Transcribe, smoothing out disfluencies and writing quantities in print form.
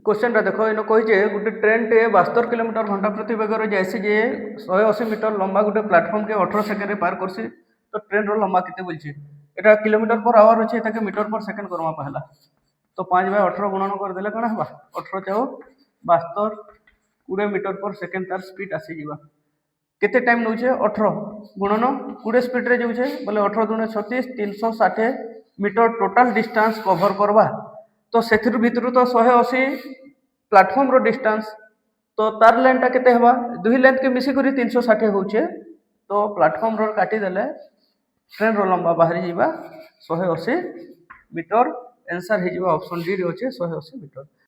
Question देख इन कही गोटे ट्रेन टे 72 किलोमीटर घंटा प्रति बेगर जाइसी जे 180 मीटर लंबा गोटे प्लाटफर्म के 18 सेकेंड पार करसी तो ट्रेन रो लंबा कितने बोलছি এটা किलोमीटर पर आवर अच्छे ताके मीटर पर सेकेंड करमा पहला तो 5/18 गुणन कर देले कना हबा 18 चाहो 72 20 मीटर पर सेकेंड तार स्पीड आसी जीवा केते टाइम नउछे 18 गुणन 20 स्पीड रे जाउछे बोले 18 दुने 36 360 मीटर टोटल डिस्टेंस कवर करवा तो सेथिर भितरु तो 180 प्लेटफॉर्म रो डिस्टेंस तो तार लेंथ टा केते हबा दुही लेंथ के मिसी करी 360 होउछे तो प्लेटफॉर्म रो काटी देले ट्रेन रो लंबा बाहरी जीवा 180 मीटर आंसर हे जीवा ऑप्शन डी रे होचे 180 मीटर।